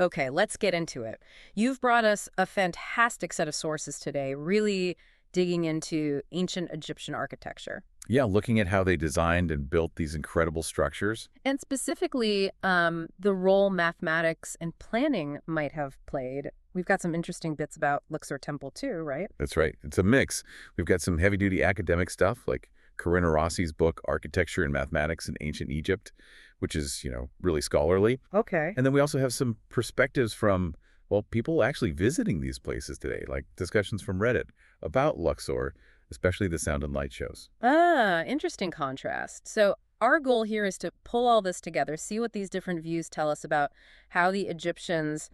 Okay, let's get into it. You've brought us a fantastic set of sources today, really digging into ancient Egyptian architecture. Yeah, looking at how they designed and built these incredible structures. And specifically, the role mathematics and planning might have played. We've got some interesting bits about Luxor Temple too, right? That's right. It's a mix. We've got some heavy-duty academic stuff like Corinna Rossi's book, Architecture and Mathematics in Ancient Egypt, which is, really scholarly. Okay. And then we also have some perspectives from, well, people actually visiting these places today, like discussions from Reddit about Luxor, especially the sound and light shows. Ah, interesting contrast. So our goal here is to pull all this together, see what these different views tell us about how the Egyptians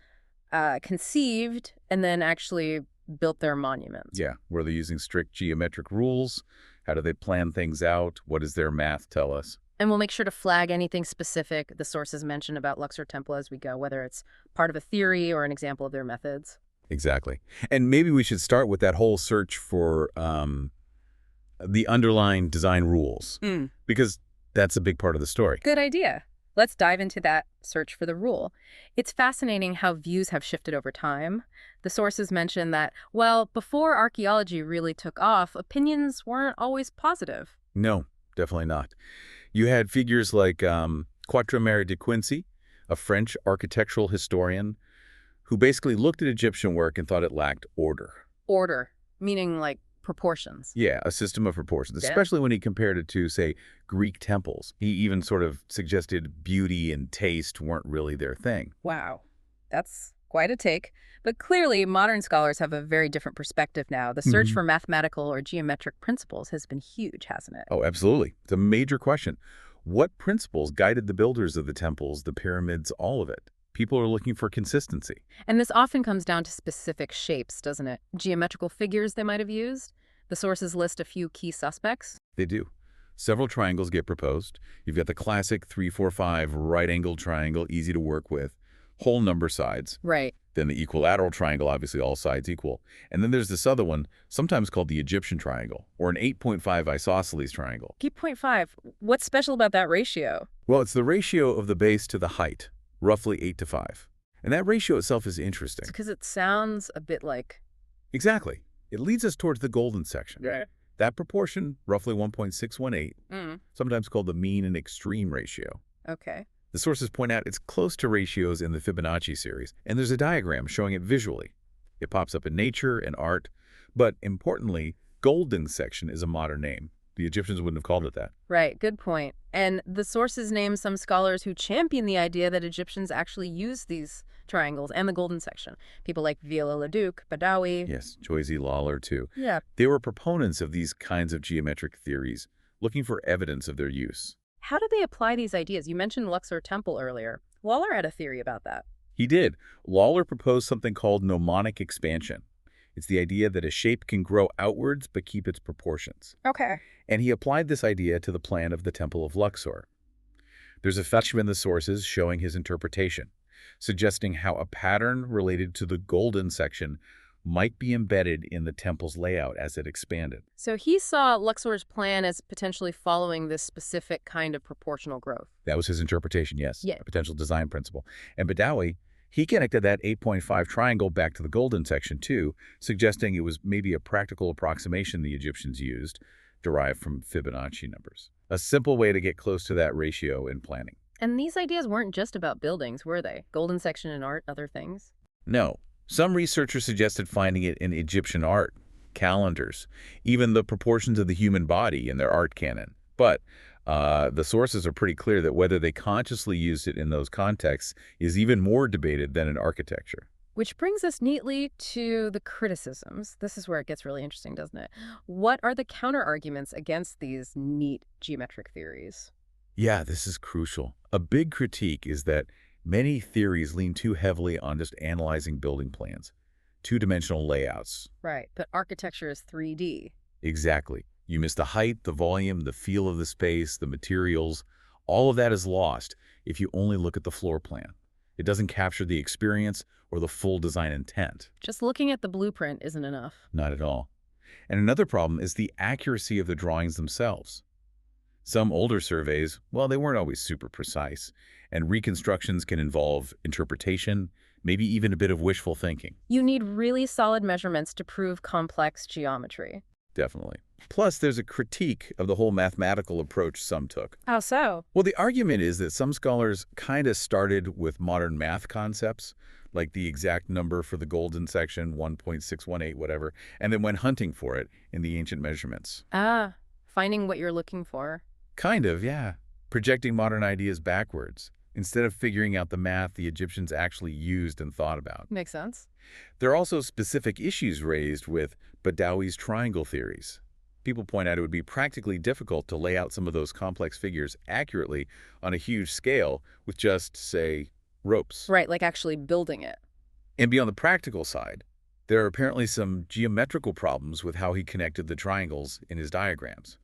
conceived and then actually built their monuments. Yeah, were they using strict geometric rules? How do they plan things out? What does their math tell us? And we'll make sure to flag anything specific the sources mention about Luxor Temple as we go, whether it's part of a theory or an example of their methods. Exactly. And maybe we should start with that whole search for the underlying design rules, because that's a big part of the story. Good idea. Let's dive into that search for the rule. It's fascinating how views have shifted over time. The sources mention that, well, before archaeology really took off, opinions weren't always positive. No, definitely not. You had figures like Quatremere de Quincy, a French architectural historian, who basically looked at Egyptian work and thought it lacked order. Order, meaning like proportions. Yeah, a system of proportions, Yeah. especially when he compared it to, say, Greek temples. He even sort of suggested beauty and taste weren't really their thing. Wow, that's quite a take. But clearly, modern scholars have a very different perspective now. The search for mathematical or geometric principles has been huge, hasn't it? Oh, absolutely. It's a major question. What principles guided the builders of the temples, the pyramids, all of it? People are looking for consistency. And this often comes down to specific shapes, doesn't it? Geometrical figures they might have used. The sources list a few key suspects. They do. Several triangles get proposed. You've got the classic 3-4-5 right-angled triangle, easy to work with, whole number sides. Right. Then the equilateral triangle, obviously all sides equal. And then there's this other one, sometimes called the Egyptian triangle, or an 8.5 isosceles triangle. Key point 5. What's special about that ratio? Well, it's the ratio of the base to the height, roughly 8-5. And that ratio itself is interesting. It's because it sounds a bit like... Exactly. It leads us towards the golden section. Yeah. That proportion, roughly 1.618, sometimes called the mean and extreme ratio. Okay. The sources point out it's close to ratios in the Fibonacci series, and there's a diagram showing it visually. It pops up in nature and art, but importantly, golden section is a modern name. The Egyptians wouldn't have called it that. Right, good point. And the sources name some scholars who champion the idea that Egyptians actually used these triangles and the golden section. People like Viollet-le-Duc, Badawi. Yes, Joyce Lawler too. Yeah. They were proponents of these kinds of geometric theories, looking for evidence of their use. How do they apply these ideas? You mentioned Luxor Temple earlier. Waller had a theory about that. He did. Lawler proposed something called mnemonic expansion. It's the idea that a shape can grow outwards but keep its proportions. Okay. And he applied this idea to the plan of the Temple of Luxor. There's a fetchman in the sources showing his interpretation, suggesting how a pattern related to the golden section might be embedded in the temple's layout as it expanded. So he saw Luxor's plan as potentially following this specific kind of proportional growth. That was his interpretation, yes, Yeah. a potential design principle. And Badawi, he connected that 8.5 triangle back to the golden section too, suggesting it was maybe a practical approximation the Egyptians used, derived from Fibonacci numbers. A simple way to get close to that ratio in planning. And these ideas weren't just about buildings, were they? Golden section in art, other things? No. Some researchers suggested finding it in Egyptian art, calendars, even the proportions of the human body in their art canon. But the sources are pretty clear that whether they consciously used it in those contexts is even more debated than in architecture. Which brings us neatly to the criticisms. This is where it gets really interesting, doesn't it? What are the counter-arguments against these neat geometric theories? Yeah, this is crucial. A big critique is that many theories lean too heavily on just analyzing building plans, two-dimensional layouts. Right, but architecture is 3D. Exactly. You miss the height, the volume, the feel of the space, the materials. All of that is lost if you only look at the floor plan. It doesn't capture the experience or the full design intent. Just looking at the blueprint isn't enough. Not at all. And another problem is the accuracy of the drawings themselves. Some older surveys, well, they weren't always super precise, and reconstructions can involve interpretation, maybe even a bit of wishful thinking. You need really solid measurements to prove complex geometry. Definitely. Plus, there's a critique of the whole mathematical approach some took. How so? Well, the argument is that some scholars kind of started with modern math concepts, like the exact number for the golden section, 1.618, whatever, and then went hunting for it in the ancient measurements. Ah, finding what you're looking for. Kind of, yeah. Projecting modern ideas backwards, instead of figuring out the math the Egyptians actually used and thought about. Makes sense. There are also specific issues raised with Badawi's triangle theories. People point out it would be practically difficult to lay out some of those complex figures accurately on a huge scale with just, say, ropes. Right, like actually building it. And beyond the practical side, there are apparently some geometrical problems with how he connected the triangles in his diagrams.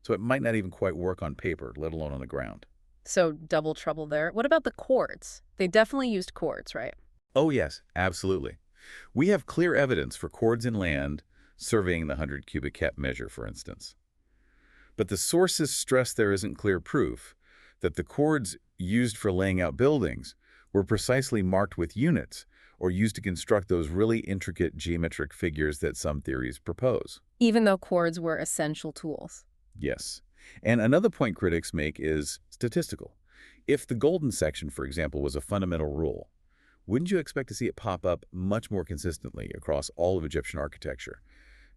So it might not even quite work on paper, let alone on the ground. So double trouble there. What about the chords? They definitely used chords, right? Oh yes, absolutely. We have clear evidence for chords in land, surveying the 100 cubic kep measure, for instance. But the sources stress there isn't clear proof that the chords used for laying out buildings were precisely marked with units or used to construct those really intricate geometric figures that some theories propose. Even though chords were essential tools. Yes. And another point critics make is statistical. If the golden section, for example, was a fundamental rule, wouldn't you expect to see it pop up much more consistently across all of Egyptian architecture?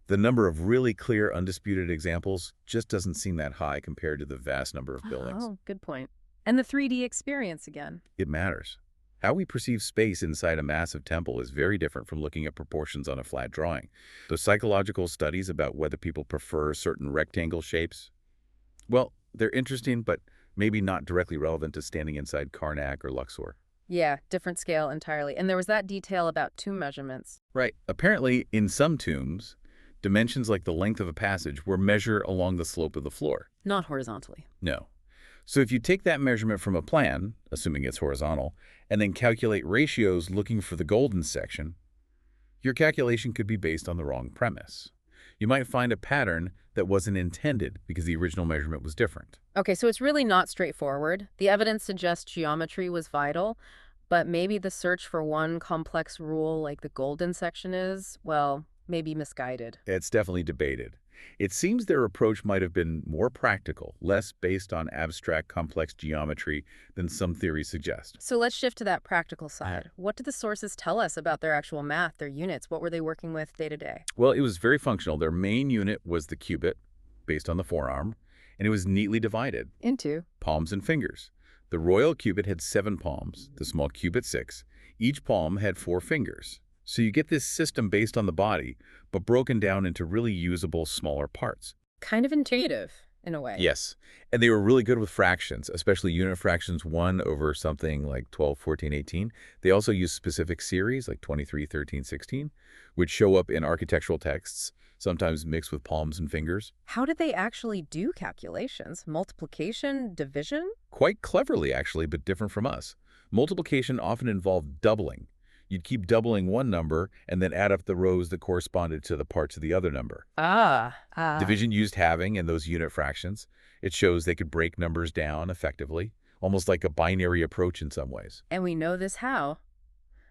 The number of really clear, undisputed examples just doesn't seem that high compared to the vast number of buildings. Oh, good point. And the 3D experience again. It matters. How we perceive space inside a massive temple is very different from looking at proportions on a flat drawing. Those psychological studies about whether people prefer certain rectangle shapes, well, they're interesting, but maybe not directly relevant to standing inside Karnak or Luxor. Yeah, different scale entirely. And there was that detail about tomb measurements. Right. Apparently, in some tombs, dimensions like the length of a passage were measured along the slope of the floor. Not horizontally. No. So if you take that measurement from a plan, assuming it's horizontal, and then calculate ratios looking for the golden section, your calculation could be based on the wrong premise. You might find a pattern that wasn't intended because the original measurement was different. Okay, so it's really not straightforward. The evidence suggests geometry was vital, but maybe the search for one complex rule like the golden section is, well, maybe misguided. It's definitely debated. It seems their approach might have been more practical, less based on abstract, complex geometry than some theories suggest. So let's shift to that practical side. What do the sources tell us about their actual math, their units? What were they working with day to day? Well, it was very functional. Their main unit was the cubit, based on the forearm, and it was neatly divided, Into? palms and fingers. The royal cubit had 7 palms, the small cubit 6. Each palm had 4 fingers. So you get this system based on the body, but broken down into really usable, smaller parts. Kind of intuitive, in a way. Yes, and they were really good with fractions, especially unit fractions 1 over something like 12, 14, 18. They also use specific series like 23, 13, 16, which show up in architectural texts, sometimes mixed with palms and fingers. How did they actually do calculations? Multiplication, division? Quite cleverly, actually, but different from us. Multiplication often involved doubling. You'd keep doubling one number and then add up the rows that corresponded to the parts of the other number. Division used halving and those unit fractions. It shows they could break numbers down effectively, almost like a binary approach in some ways. And we know this how?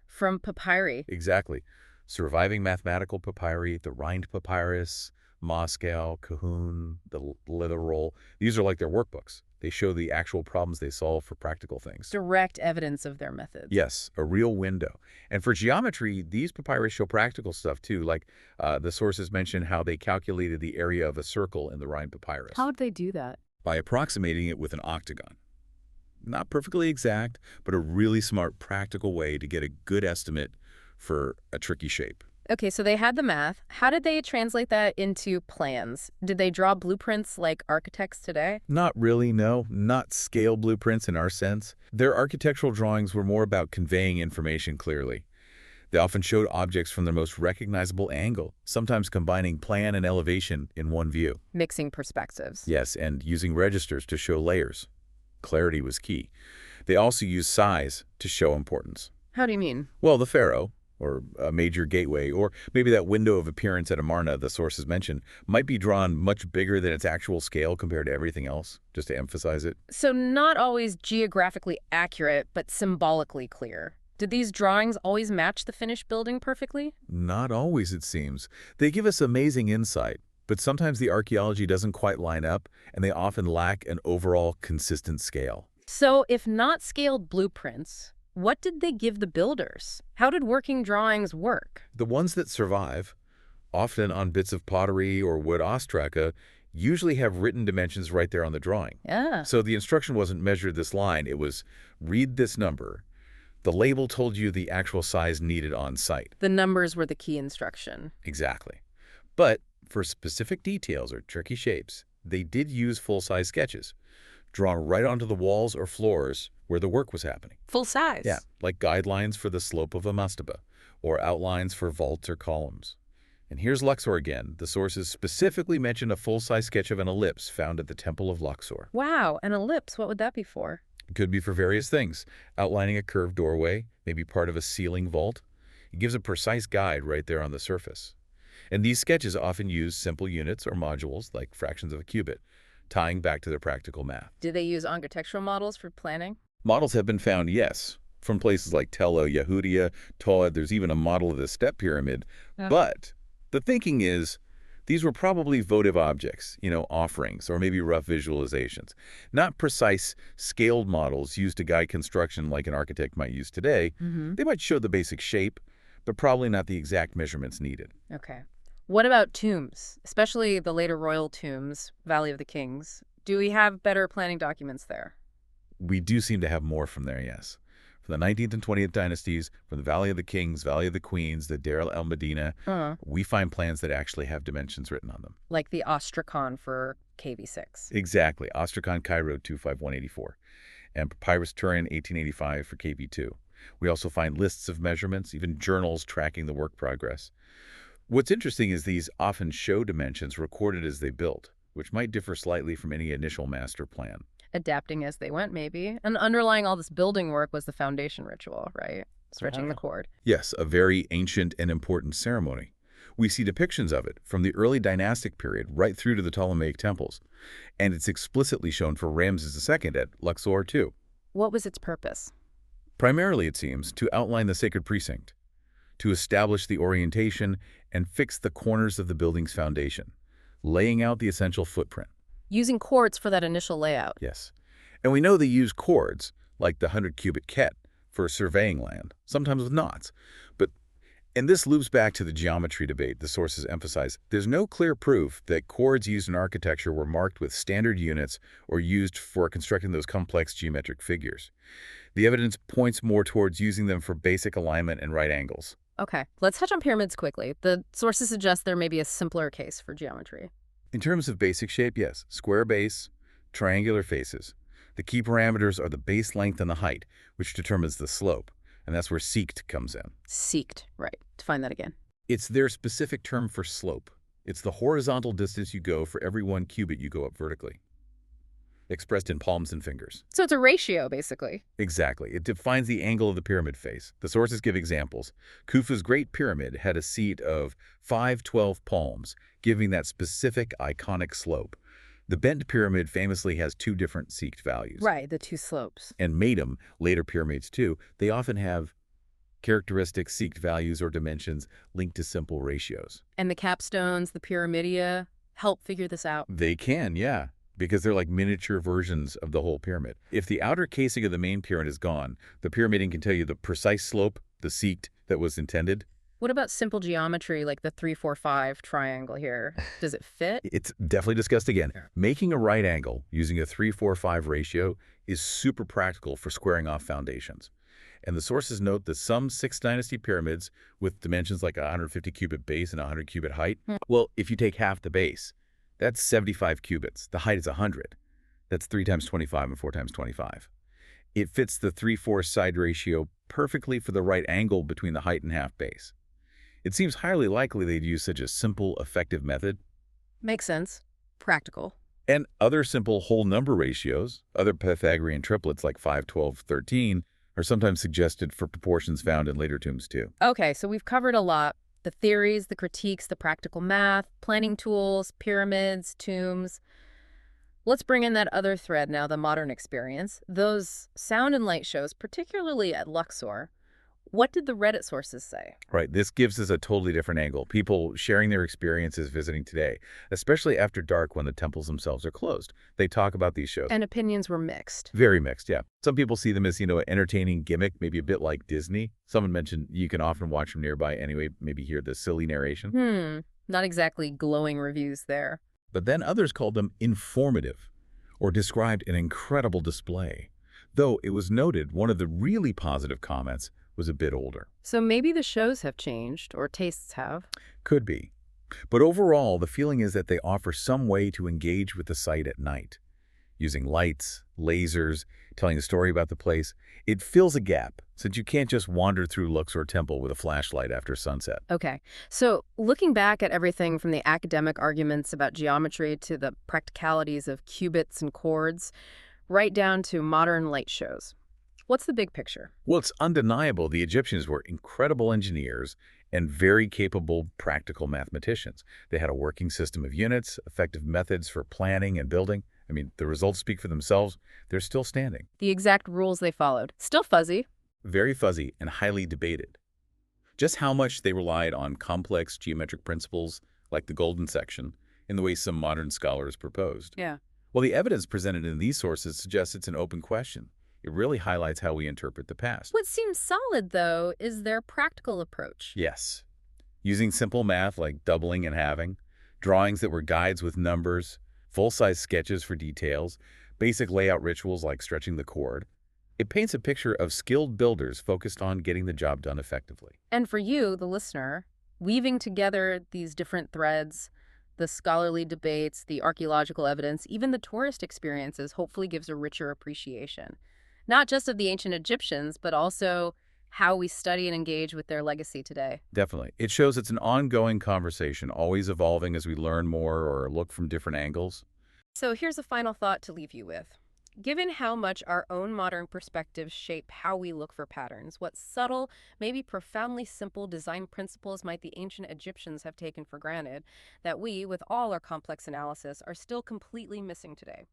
From papyri. Exactly. Surviving mathematical papyri, the Rind papyrus, Moscow, Cahoon, the leather roll. These are like their workbooks. They show the actual problems they solve for practical things. Direct evidence of their methods. Yes, a real window. And for geometry, these papyrus show practical stuff too, like the sources mention how they calculated the area of a circle in the Rind papyrus. How would they do that? By approximating it with an octagon. Not perfectly exact, but a really smart, practical way to get a good estimate for a tricky shape. Okay, so they had the math. How did they translate that into plans? Did they draw blueprints like architects today? Not really, no. Not scale blueprints in our sense. Their architectural drawings were more about conveying information clearly. They often showed objects from their most recognizable angle, sometimes combining plan and elevation in one view. Mixing perspectives. Yes, and using registers to show layers. Clarity was key. They also used size to show importance. How do you mean? Well, the pharaoh, or a major gateway, or maybe that window of appearance at Amarna the sources mentioned, might be drawn much bigger than its actual scale compared to everything else, just to emphasize it. So not always geographically accurate, but symbolically clear. Did these drawings always match the finished building perfectly? Not always, it seems. They give us amazing insight, but sometimes the archaeology doesn't quite line up, and they often lack an overall consistent scale. So, if not scaled blueprints, what did they give the builders? How did working drawings work? The ones that survive, often on bits of pottery or wood ostraca, usually have written dimensions right there on the drawing. Yeah. So the instruction wasn't measure this line, it was read this number. The label told you the actual size needed on site. The numbers were the key instruction. Exactly. But for specific details or tricky shapes, they did use full-size sketches, drawn right onto the walls or floors where the work was happening. Full size? Yeah, like guidelines for the slope of a mastaba, or outlines for vaults or columns. And here's Luxor again. The sources specifically mention a full-size sketch of an ellipse found at the Temple of Luxor. Wow, an ellipse, what would that be for? It could be for various things, outlining a curved doorway, maybe part of a ceiling vault. It gives a precise guide right there on the surface. And these sketches often use simple units or modules, like fractions of a cubit, tying back to their practical math. Did they use architectural models for planning? Models have been found, yes, from places like Tel Yehudia, Toad. There's even a model of the step pyramid. Yeah. But the thinking is these were probably votive objects, offerings, or maybe rough visualizations, not precise scaled models used to guide construction like an architect might use today. They might show the basic shape, but probably not the exact measurements needed. Okay. What about tombs, especially the later royal tombs, Valley of the Kings? Do we have better planning documents there? We do seem to have more from there, yes. From the 19th and 20th dynasties, from the Valley of the Kings, Valley of the Queens, the Deir el-Medina, we find plans that actually have dimensions written on them. Like the Ostrakhan for KV6. Exactly. Ostrakhan Cairo 25184 and Papyrus Turin 1885 for KV2. We also find lists of measurements, even journals tracking the work progress. What's interesting is these often show dimensions recorded as they built, which might differ slightly from any initial master plan. Adapting as they went, maybe. And underlying all this building work was the foundation ritual, right? Stretching the cord. Yes, a very ancient and important ceremony. We see depictions of it from the early dynastic period right through to the Ptolemaic temples, and it's explicitly shown for Ramses II at Luxor too. What was its purpose? Primarily, it seems, to outline the sacred precinct, to establish the orientation and fix the corners of the building's foundation, laying out the essential footprint. Using cords for that initial layout. Yes. And we know they use cords, like the 100-cubit ket, for surveying land, sometimes with knots. And this loops back to the geometry debate the sources emphasize. There's no clear proof that cords used in architecture were marked with standard units or used for constructing those complex geometric figures. The evidence points more towards using them for basic alignment and right angles. Okay, let's touch on pyramids quickly. The sources suggest there may be a simpler case for geometry. In terms of basic shape, yes, square base, triangular faces. The key parameters are the base length and the height, which determines the slope. And that's where seeked comes in. Seeked, right. Define that again. It's their specific term for slope. It's the horizontal distance you go for every 1 cubit you go up vertically, expressed in palms and fingers. So it's a ratio, basically. Exactly. It defines the angle of the pyramid face. The sources give examples. Khufu's Great Pyramid had a seat of 512 palms, giving that specific iconic slope. The bent pyramid famously has 2 different seeked values. Right, the 2 slopes. And Matum, later pyramids too, they often have characteristic seeked values or dimensions linked to simple ratios. And the capstones, the pyramidia, help figure this out. They can, yeah, because they're like miniature versions of the whole pyramid. If the outer casing of the main pyramid is gone, the pyramiding can tell you the precise slope, the seeked that was intended. What about simple geometry like the 3-4-5 triangle here? Does it fit? It's definitely discussed again. Making a right angle using a 3-4-5 ratio is super practical for squaring off foundations. And the sources note that some 6th dynasty pyramids with dimensions like a 150-cubit base and a 100-cubit height, well, if you take half the base, that's 75 cubits. The height is 100. That's 3 times 25 and 4 times 25. It fits the 3-4 side ratio perfectly for the right angle between the height and half base. It seems highly likely they'd use such a simple, effective method. Makes sense. Practical. And other simple whole number ratios, other Pythagorean triplets like 5, 12, 13, are sometimes suggested for proportions found in later tombs too. Okay, so we've covered a lot. The theories, the critiques, the practical math, planning tools, pyramids, tombs. Let's bring in that other thread now, the modern experience. Those sound and light shows, particularly at Luxor. What did the Reddit sources say? Right. This gives us a totally different angle. People sharing their experiences visiting today, especially after dark when the temples themselves are closed. They talk about these shows. And opinions were mixed. Very mixed, yeah. Some people see them as, an entertaining gimmick, maybe a bit like Disney. Someone mentioned you can often watch them nearby anyway, maybe hear the silly narration. Not exactly glowing reviews there. But then others called them informative or described an incredible display. Though it was noted one of the really positive comments was a bit older. So maybe the shows have changed, or tastes have. Could be. But overall, the feeling is that they offer some way to engage with the site at night. Using lights, lasers, telling a story about the place, it fills a gap, since you can't just wander through Luxor Temple with a flashlight after sunset. Okay, so looking back at everything from the academic arguments about geometry to the practicalities of qubits and chords, right down to modern light shows, what's the big picture? Well, it's undeniable the Egyptians were incredible engineers and very capable practical mathematicians. They had a working system of units, effective methods for planning and building. I mean, the results speak for themselves. They're still standing. The exact rules they followed, still fuzzy. Very fuzzy and highly debated. Just how much they relied on complex geometric principles like the golden section in the way some modern scholars proposed. Yeah. Well, the evidence presented in these sources suggests it's an open question. It really highlights how we interpret the past. What seems solid, though, is their practical approach. Yes. Using simple math like doubling and halving, drawings that were guides with numbers, full-size sketches for details, basic layout rituals like stretching the chord. It paints a picture of skilled builders focused on getting the job done effectively. And for you, the listener, weaving together these different threads, the scholarly debates, the archaeological evidence, even the tourist experiences, hopefully gives a richer appreciation, not just of the ancient Egyptians, but also how we study and engage with their legacy today. Definitely. It shows it's an ongoing conversation, always evolving as we learn more or look from different angles. So here's a final thought to leave you with. Given how much our own modern perspectives shape how we look for patterns, what subtle, maybe profoundly simple design principles might the ancient Egyptians have taken for granted that we, with all our complex analysis, are still completely missing today?